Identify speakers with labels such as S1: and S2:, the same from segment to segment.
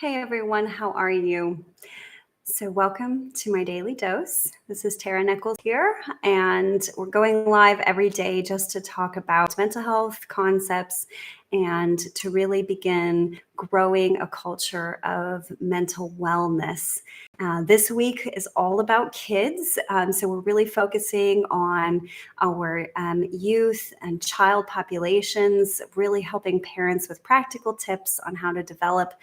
S1: Hey everyone, how are you? So, welcome to my daily dose. This is Tara Nichols here, and we're going live every day just to talk about mental health concepts and to really begin growing a culture of mental wellness. This week is all about kids, so we're really focusing on our youth and child populations, really helping parents with practical tips on how to develop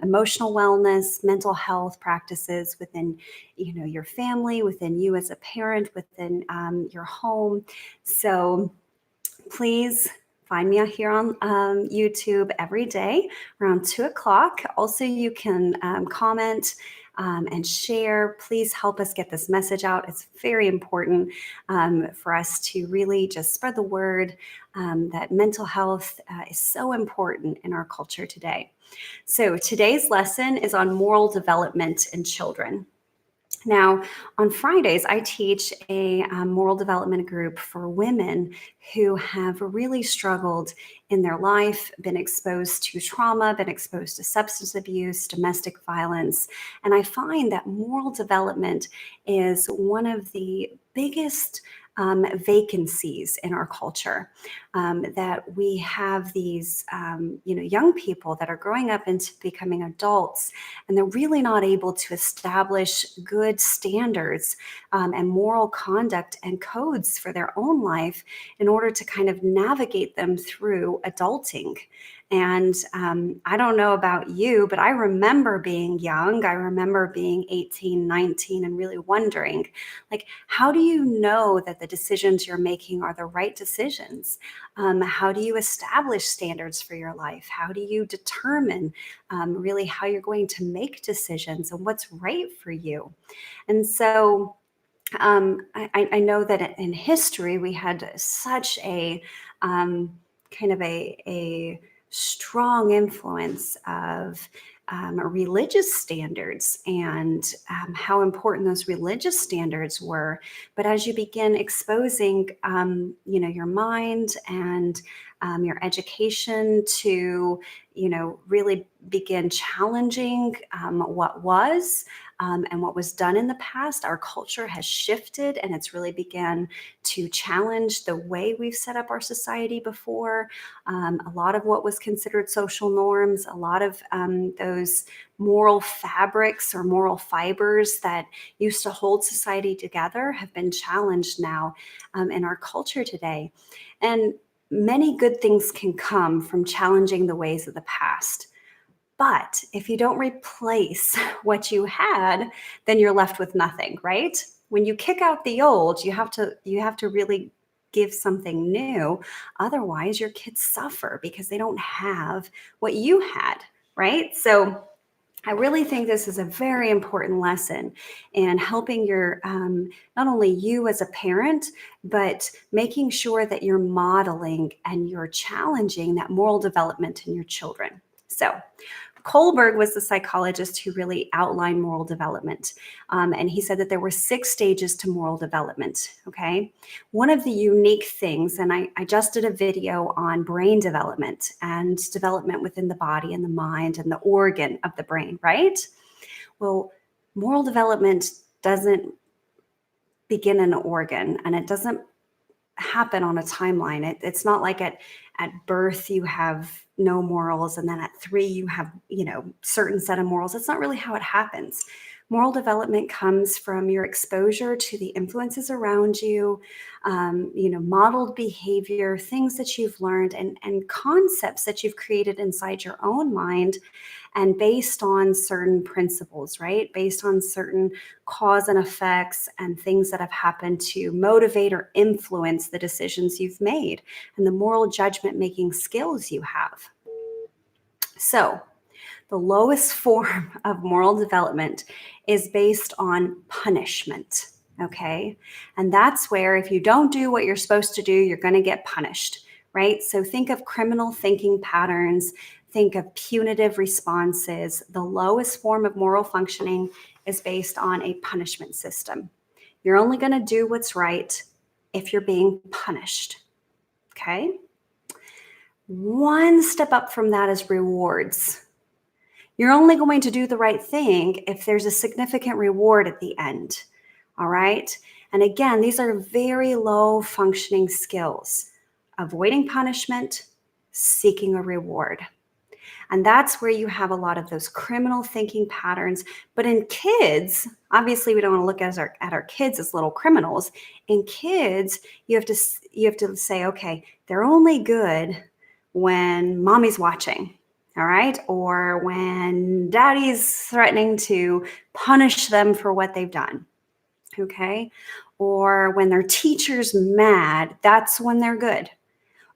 S1: emotional wellness, mental health practices within, your family, within you as a parent, within your home. So please find me out here on YouTube every day around 2 o'clock. Also, you can comment. And share. Please help us get this message out. It's very important for us to really just spread the word that mental health is so important in our culture today. So today's lesson is on moral development in children. Now, on Fridays, I teach a moral development group for women who have really struggled in their life, been exposed to trauma, been exposed to substance abuse, domestic violence. And I find that moral development is one of the biggest vacancies in our culture. That we have these, young people that are growing up into becoming adults, and they're really not able to establish good standards and moral conduct and codes for their own life in order to kind of navigate them through adulting. And I don't know about you, but I remember being young. I remember being 18, 19, and really wondering, like, how do you know that the decisions you're making are the right decisions? How do you establish standards for your life? How do you determine really how you're going to make decisions and what's right for you? And so I know that in history we had such a kind of a strong influence of religious standards and how important those religious standards were. But as you begin exposing, your mind and your education to, really begin challenging what was and what was done in the past, our culture has shifted and it's really began to challenge the way we've set up our society before. A lot of what was considered social norms, a lot of those moral fabrics or moral fibers that used to hold society together have been challenged now in our culture today. And many good things can come from challenging the ways of the past. But if you don't replace what you had, then you're left with nothing, right? When you kick out the old, you have to really give something new. Otherwise, your kids suffer because they don't have what you had, right? So I really think this is a very important lesson in helping your not only you as a parent, but making sure that you're modeling and you're challenging that moral development in your children. So, Kohlberg was the psychologist who really outlined moral development. And he said that there were 6 stages to moral development. Okay. One of the unique things, and I just did a video on brain development and development within the body and the mind and the organ of the brain, right? Well, moral development doesn't begin in an organ and it doesn't happen on a timeline. It's not like at birth you have no morals and then at 3 you have certain set of morals. That's not really how it happens. Moral development comes from your exposure to the influences around you, modeled behavior, things that you've learned, and concepts that you've created inside your own mind, and based on certain principles, right? Based on certain cause and effects and things that have happened to motivate or influence the decisions you've made and the moral judgment making skills you have. So, the lowest form of moral development is based on punishment. Okay. And that's where if you don't do what you're supposed to do, you're going to get punished, right? So think of criminal thinking patterns, think of punitive responses. The lowest form of moral functioning is based on a punishment system. You're only going to do what's right if you're being punished. Okay. One step up from that is rewards. You're only going to do the right thing if there's a significant reward at the end. All right. And again, these are very low functioning skills: avoiding punishment, seeking a reward. And that's where you have a lot of those criminal thinking patterns. But in kids, obviously, we don't want to look at our kids as little criminals. In kids, you have to say, okay, they're only good when mommy's watching, all right, or when daddy's threatening to punish them for what they've done, okay, or when their teacher's mad, that's when they're good,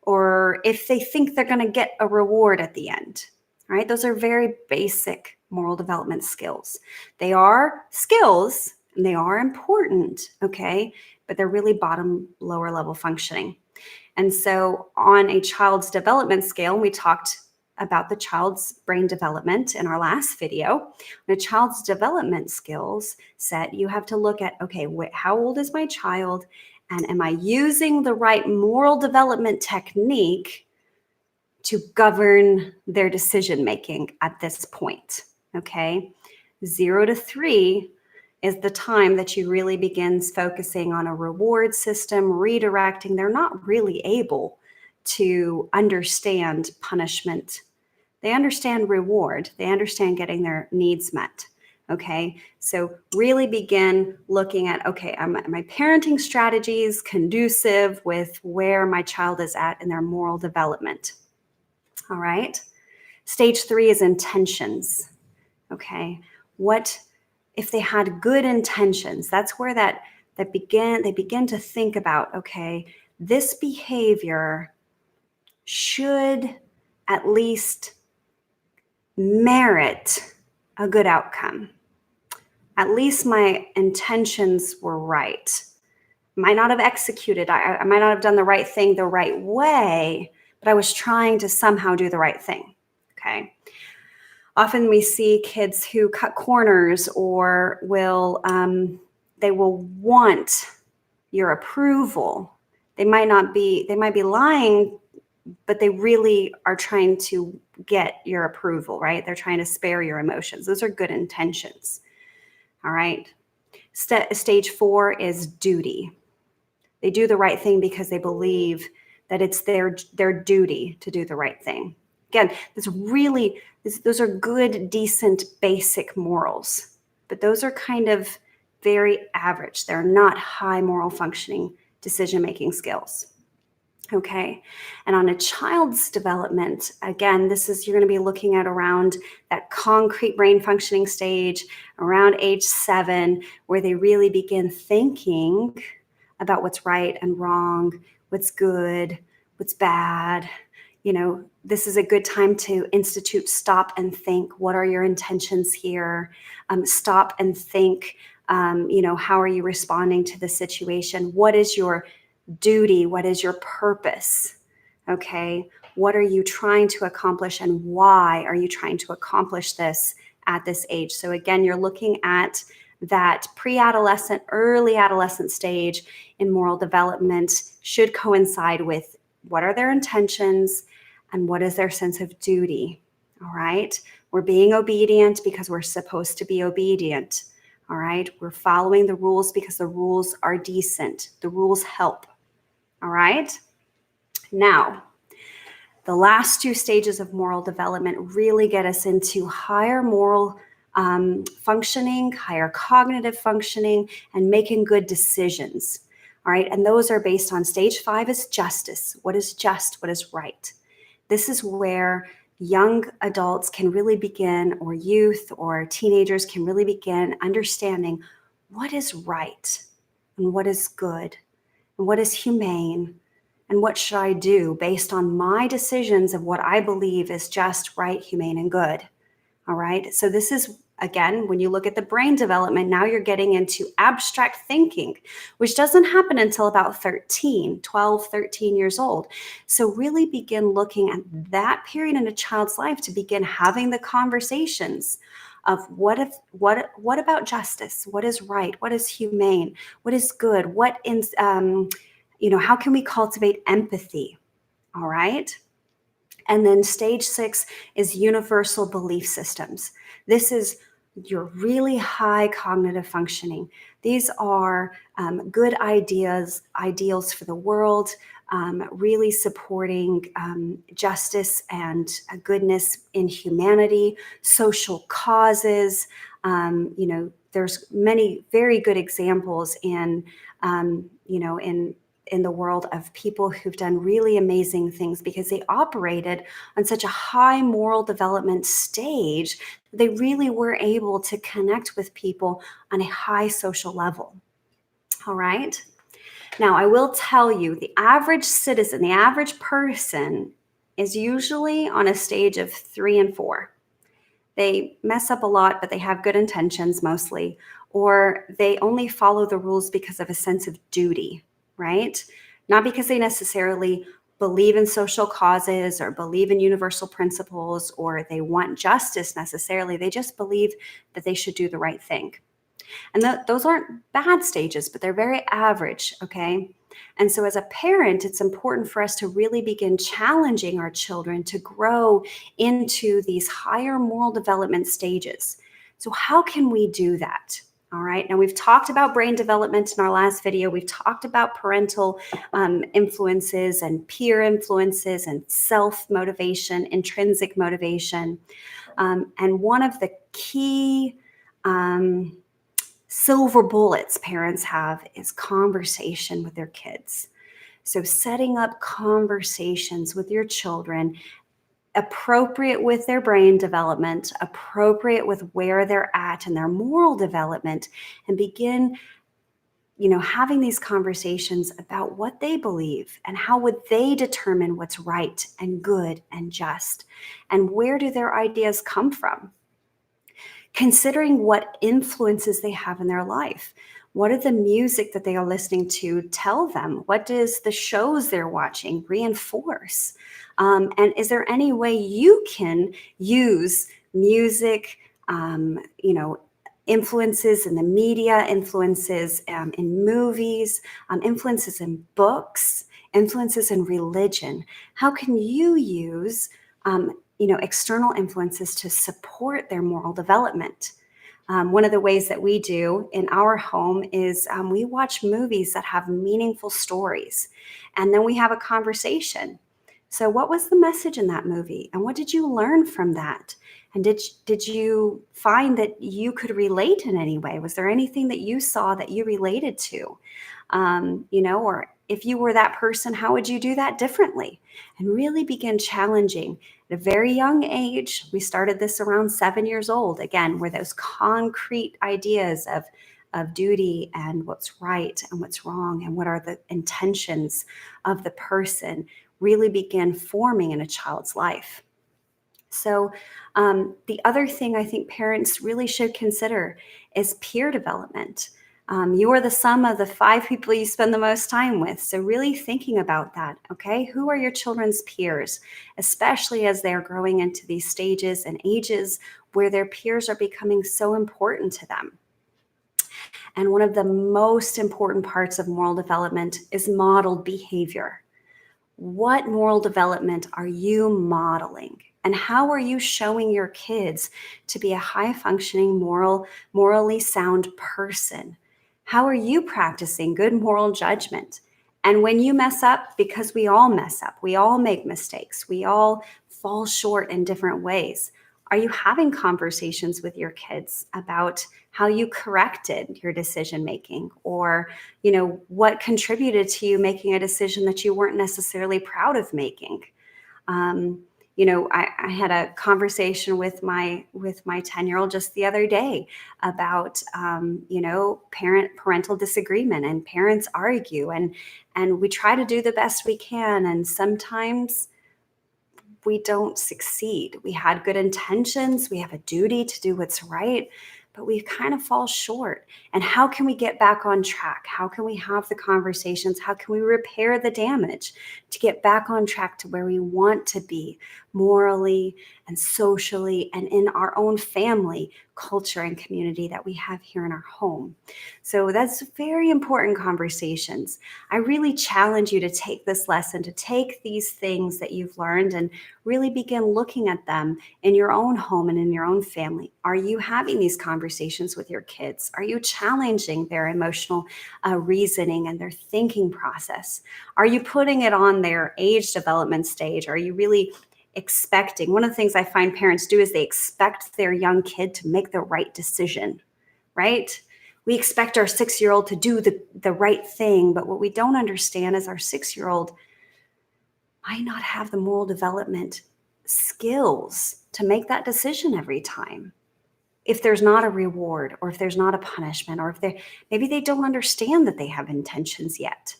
S1: or if they think they're going to get a reward at the end. All right, those are very basic moral development skills. They are skills and they are important, okay, but they're really lower level functioning. And so on a child's development scale, we talked about the child's brain development in our last video. On a child's development skills set, you have to look at, okay, how old is my child? And am I using the right moral development technique to govern their decision making at this point? Okay, 0 to 3 is the time that you really begin focusing on a reward system, redirecting. They're not really able to understand punishment. They understand reward. They understand getting their needs met. Okay, so really begin looking at, okay, are my parenting strategies conducive with where my child is at in their moral development? All right. Stage 3 is intentions. Okay, what if they had good intentions? That's where they begin to think about, okay, this behavior should at least merit a good outcome. At least my intentions were right. Might not have executed, I might not have done the right thing the right way, but I was trying to somehow do the right thing. Okay. Often we see kids who cut corners or they will want your approval. They might be lying, but they really are trying to get your approval, right? They're trying to spare your emotions. Those are good intentions. All right. Stage 4 is duty. They do the right thing because they believe that it's their duty to do the right thing. Again, those are good, decent, basic morals, but those are kind of very average. They're not high moral functioning decision-making skills. Okay. And on a child's development, again, you're going to be looking at around that concrete brain functioning stage, around age 7, where they really begin thinking about what's right and wrong, what's good, what's bad. This is a good time to institute stop and think. What are your intentions here? Stop and think. How are you responding to the situation? What is your duty? What is your purpose? Okay. What are you trying to accomplish and why are you trying to accomplish this at this age? So again, you're looking at that pre-adolescent, early adolescent stage in moral development should coincide with what are their intentions and what is their sense of duty. All right. We're being obedient because we're supposed to be obedient. All right. We're following the rules because the rules are decent. The rules help. All right. Now, the last 2 stages of moral development really get us into higher moral functioning, higher cognitive functioning, and making good decisions. All right. And those are based on stage 5 is justice. What is just? What is right? This is where young adults can really begin, or youth or teenagers can really begin understanding what is right and what is good and what is humane and what should I do based on my decisions of what I believe is just, right, humane, and good. All right. So this is, again, when you look at the brain development, now you're getting into abstract thinking, which doesn't happen until about 12, 13 years old. So really begin looking at that period in a child's life to begin having the conversations of what about justice? What is right? What is humane? What is good? How can we cultivate empathy? All right. And then stage 6 is universal belief systems. This is your really high cognitive functioning. These are good ideals for the world, really supporting justice and goodness in humanity, social causes. There's many very good examples in the world of people who've done really amazing things because they operated on such a high moral development stage. They really were able to connect with people on a high social level. All right. Now, I will tell you, the average citizen, the average person is usually on a stage of 3 and 4. They mess up a lot, but they have good intentions mostly, or they only follow the rules because of a sense of duty, right? Not because they necessarily believe in social causes or believe in universal principles or they want justice necessarily. They just believe that they should do the right thing. And those aren't bad stages, but they're very average, okay? And so as a parent, it's important for us to really begin challenging our children to grow into these higher moral development stages. So how can we do that? All right. Now, we've talked about brain development in our last video. We've talked about parental influences and peer influences and self-motivation, intrinsic motivation. And one of the key silver bullets parents have is conversation with their kids. So setting up conversations with your children appropriate with their brain development, appropriate with where they're at in their moral development, and begin having these conversations about what they believe and how would they determine what's right and good and just, and where do their ideas come from. Considering what influences they have in their life. What are the music that they are listening to tell them? What does the shows they're watching reinforce? And is there any way you can use music, influences in the media, influences in movies, influences in books, influences in religion? How can you use external influences to support their moral development? One of the ways that we do in our home is we watch movies that have meaningful stories, and then we have a conversation. So what was the message in that movie? And what did you learn from that? And did you find that you could relate in any way? Was there anything that you saw that you related to? Or if you were that person, how would you do that differently? And really begin challenging. At a very young age, we started this around 7 years old, again, where those concrete ideas of duty and what's right and what's wrong and what are the intentions of the person really begin forming in a child's life. So the other thing I think parents really should consider is peer development. You are the sum of the 5 people you spend the most time with. So really thinking about that, okay? Who are your children's peers, especially as they're growing into these stages and ages where their peers are becoming so important to them. And one of the most important parts of moral development is modeled behavior. What moral development are you modeling? And how are you showing your kids to be a high-functioning, morally sound person? How are you practicing good moral judgment? And when you mess up, because we all mess up, we all make mistakes, we all fall short in different ways, are you having conversations with your kids about how you corrected your decision making, or what contributed to you making a decision that you weren't necessarily proud of making? I had a conversation with my 10-year-old just the other day about parental disagreement, and parents argue, and we try to do the best we can, and sometimes we don't succeed. We had good intentions. We have a duty to do what's right, but we kind of fall short. And how can we get back on track? How can we have the conversations? How can we repair the damage to get back on track to where we want to be morally and socially and in our own family, culture, and community that we have here in our home? So that's very important conversations. I really challenge you to take this lesson, to take these things that you've learned and really begin looking at them in your own home and in your own family. Are you having these conversations with your kids? Are you challenging their emotional reasoning and their thinking process? Are you putting it on their age development stage? Are you really expecting? One of the things I find parents do is they expect their young kid to make the right decision, right? We expect our 6-year-old to do the right thing, but what we don't understand is our 6-year-old might not have the moral development skills to make that decision every time. If there's not a reward, or if there's not a punishment, or if maybe they don't understand that they have intentions yet.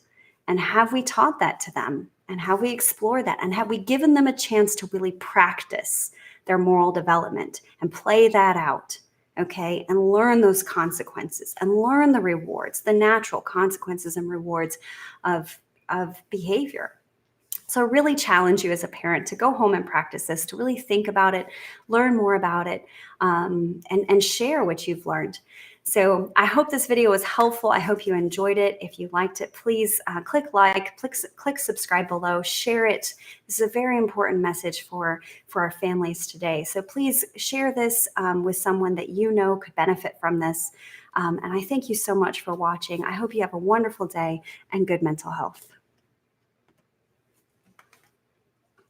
S1: And have we taught that to them? And have we explored that? And have we given them a chance to really practice their moral development and play that out? Okay, and learn those consequences and learn the rewards, the natural consequences and rewards of behavior. So I really challenge you as a parent to go home and practice this, to really think about it, learn more about it, and share what you've learned. So I hope this video was helpful. I hope you enjoyed it. If you liked it, please click like, click subscribe below, share it. This is a very important message for our families today. So please share this with someone that you know could benefit from this. And I thank you so much for watching. I hope you have a wonderful day and good mental health.